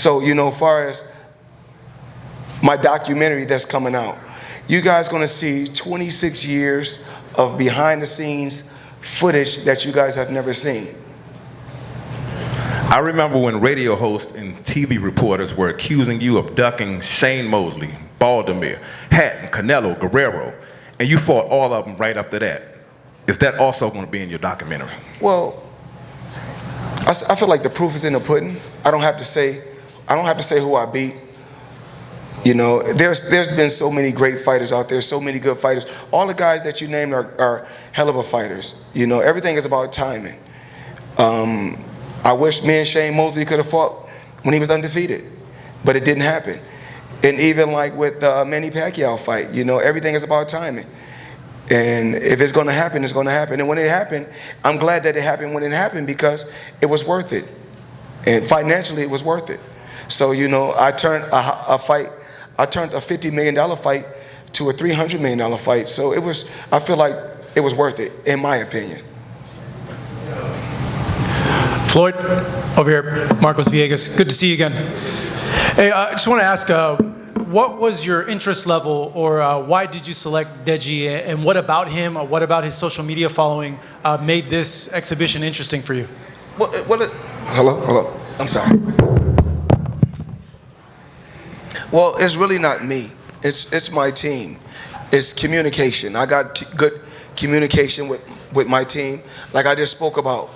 So, far as my documentary that's coming out, you guys gonna see 26 years of behind the scenes footage that you guys have never seen. I remember when radio hosts and TV reporters were accusing you of ducking Shane Mosley, Baldomir, Hatton, Canelo, Guerrero, and you fought all of them right after that. Is that also going to be in your documentary? Well, I feel like the proof is in the pudding. I don't have to say who I beat. There's been so many great fighters out there, so many good fighters. All the guys that you named are hell of a fighters. Everything is about timing. I wish me and Shane Mosley could have fought when he was undefeated, but it didn't happen. And even like with the Manny Pacquiao fight, everything is about timing. And if it's going to happen, it's going to happen. And when it happened, I'm glad that it happened when it happened, because it was worth it. And financially, it was worth it. So, I turned a $50 million fight to a $300 million fight. So I feel like it was worth it, in my opinion. Floyd, over here, Marcos Villegas. Good to see you again. Hey, I just want to ask, what was your interest level, or why did you select Deji, and what about him, or what about his social media following made this exhibition interesting for you? Hello? I'm sorry. Well, it's really not me. It's my team. It's communication. I got good communication with my team, like I just spoke about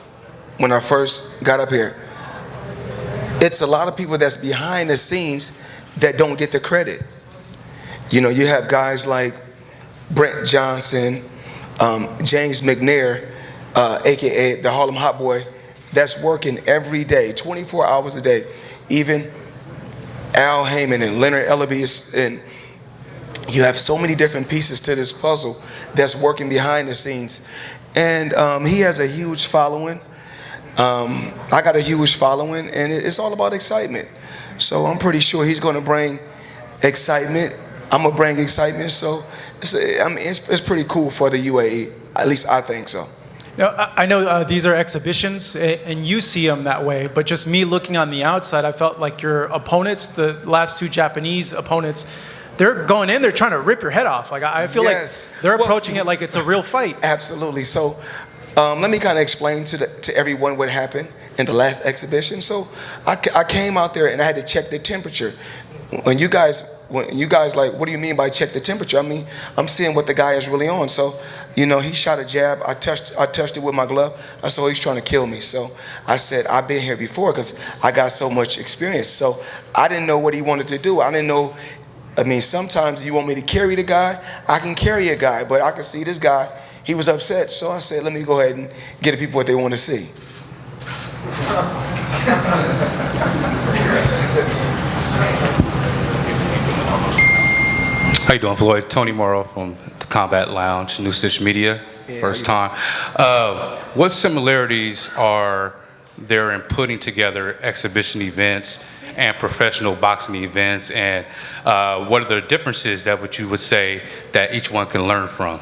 when I first got up here. It's a lot of people that's behind the scenes that don't get the credit. You have guys like Brent Johnson, James McNair, aka the Harlem Hot Boy, that's working every day, 24 hours a day. Even Al Heyman and Leonard Ellaby, and you have so many different pieces to this puzzle that's working behind the scenes. And he has a huge following. I got a huge following, and it's all about excitement. So I'm pretty sure he's going to bring excitement. I'm going to bring excitement. So it's pretty cool for the UAE. At least I think so. Now, I know these are exhibitions, and you see them that way, but just me looking on the outside, I felt like your opponents, the last two Japanese opponents, they're going in, they're trying to rip your head off. Like, I feel like they're approaching it like it's a real fight. Absolutely. So let me kind of explain to everyone what happened in the last exhibition. So I came out there and I had to check the temperature. When you guys like, what do you mean by check the temperature? I mean, I'm seeing what the guy is really on. So, he shot a jab. I touched it with my glove. I saw he's trying to kill me. So I said, I've been here before, because I got so much experience. So I didn't know what he wanted to do. I didn't know. I mean, sometimes you want me to carry the guy. I can carry a guy, but I can see this guy. He was upset. So I said, let me go ahead and get the people what they want to see. How you doing, Floyd? Tony Morrow from the Combat Lounge, New Stitch Media, first time. What similarities are there in putting together exhibition events and professional boxing events, and what are the differences that what you would say that each one can learn from?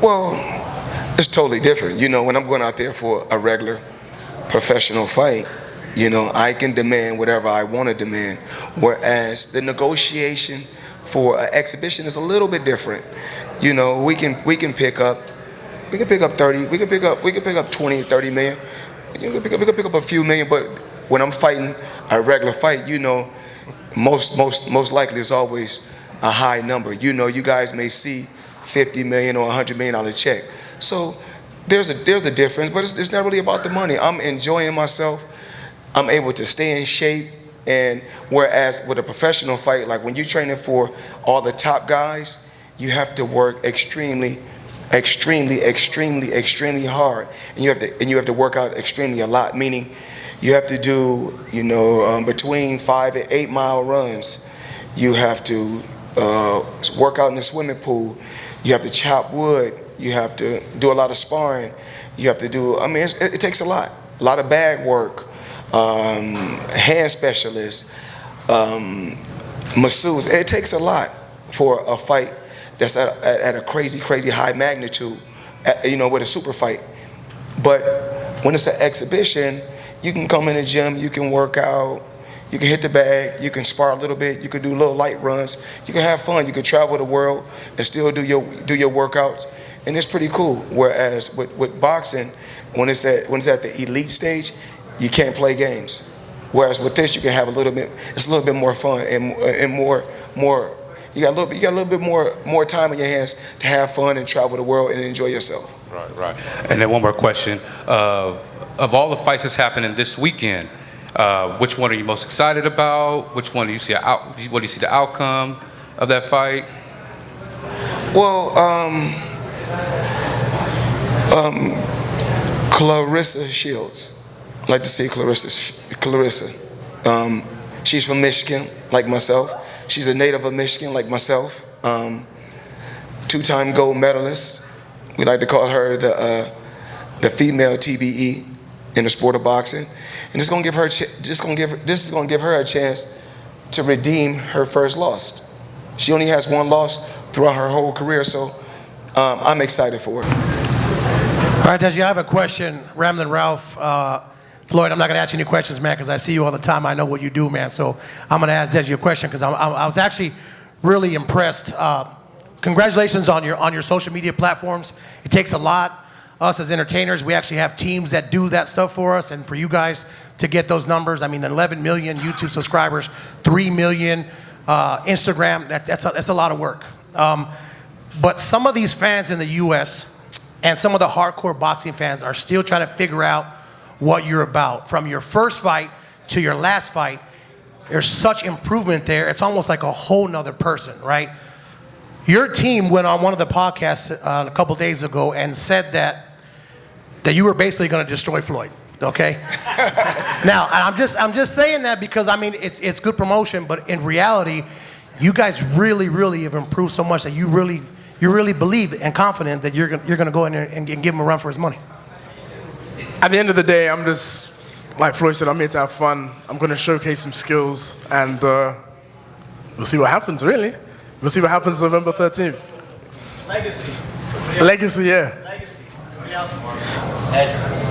Well, it's totally different. When I'm going out there for a regular professional fight, I can demand whatever I want to demand, whereas the negotiation for an exhibition is a little bit different. We can pick up 30, we can pick up 20, 30 million. We can pick up a few million, but when I'm fighting a regular fight, most likely it's always a high number. You guys may see $50 million or $100 million check. So there's a difference, but it's not really about the money. I'm enjoying myself. I'm able to stay in shape. And whereas with a professional fight, like when you're training for all the top guys, you have to work extremely hard, and you have to work out extremely a lot. Meaning, you have to do between 5 and 8 mile runs. You have to work out in the swimming pool. You have to chop wood. You have to do a lot of sparring. You have to do. I mean, it takes a lot of bag work. Hand specialists, masseurs. It takes a lot for a fight that's at a crazy high magnitude, with a super fight. But when it's an exhibition, you can come in the gym, you can work out, You can hit the bag, you can spar a little bit, you can do little light runs, you can have fun, you can travel the world and still do your workouts, and it's pretty cool. Whereas with boxing, when it's at the elite stage, you can't play games. Whereas with this, you can have it's a little bit more fun and more. You got a little bit more time in your hands to have fun and travel the world and enjoy yourself. Right. And then one more question: of all the fights that's happening this weekend, which one are you most excited about? Which one do you see what do you see the outcome of that fight? Well, Clarissa Shields. I'd like to see Clarissa. She's from Michigan, like myself. She's a native of Michigan, like myself. Two-time gold medalist. We like to call her the female TBE in the sport of boxing, and this is gonna give her a chance to redeem her first loss. She only has one loss throughout her whole career, so I'm excited for her. All right, Deji, I have a question. Ramlin Ralph, Floyd, I'm not going to ask you any questions, man, because I see you all the time. I know what you do, man. So I'm going to ask Deji a question because I was actually really impressed. Congratulations on your social media platforms. It takes a lot. Us as entertainers, we actually have teams that do that stuff for us, and for you guys to get those numbers, I mean, 11 million YouTube subscribers, 3 million Instagram, that's a lot of work. But some of these fans in the U.S. and some of the hardcore boxing fans are still trying to figure out what you're about. From your first fight to your last fight, there's such improvement there. It's almost like a whole nother person, right? Your team went on one of the podcasts a couple days ago and said that you were basically going to destroy Floyd. Okay. Now, I'm just saying that because I mean it's good promotion, but in reality, you guys really have improved so much that you really believe and confident that you're going to go in there and give him a run for his money. At the end of the day, I'm just, like Floyd said, I'm here to have fun. I'm going to showcase some skills, and we'll see what happens, really. We'll see what happens November 13th. Legacy, yeah.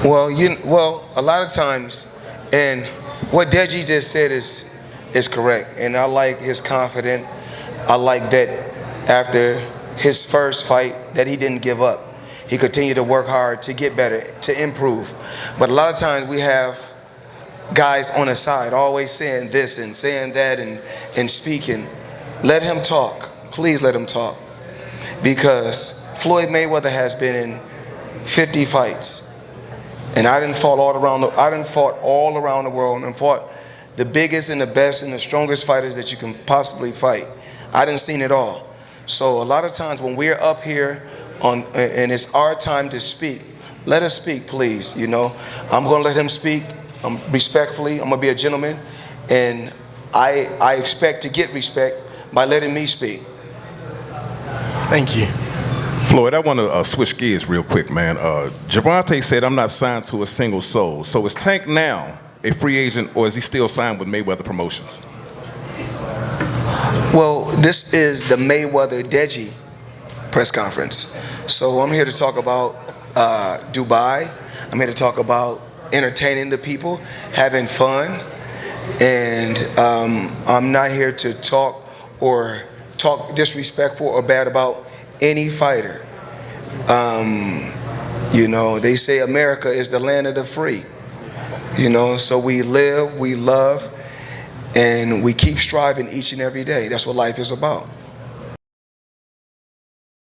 Well, a lot of times, and what Deji just said is correct, and I like his confidence. I like that after his first fight that he didn't give up. He continued to work hard to get better, to improve. But a lot of times we have guys on the side always saying this and saying that and speaking. Let him talk. Please let him talk. Because Floyd Mayweather has been in 50 fights. And I done fought all around the world and fought the biggest and the best and the strongest fighters that you can possibly fight. I done seen it all. So a lot of times when we're up here and it's our time to speak, let us speak, please. You know, I'm going to let him speak. Respectfully, I'm going to be a gentleman, and I expect to get respect by letting me speak. Thank you. Floyd, I want to switch gears real quick, man. Gervonta said, I'm not signed to a single soul. So is Tank now a free agent, or is he still signed with Mayweather Promotions? Well, this is the Mayweather Deji press conference. So I'm here to talk about Dubai. I'm here to talk about entertaining the people, having fun. And I'm not here to talk disrespectful or bad about any fighter. You know, they say America is the land of the free. You know, so we live, we love, and we keep striving each and every day. That's what life is about.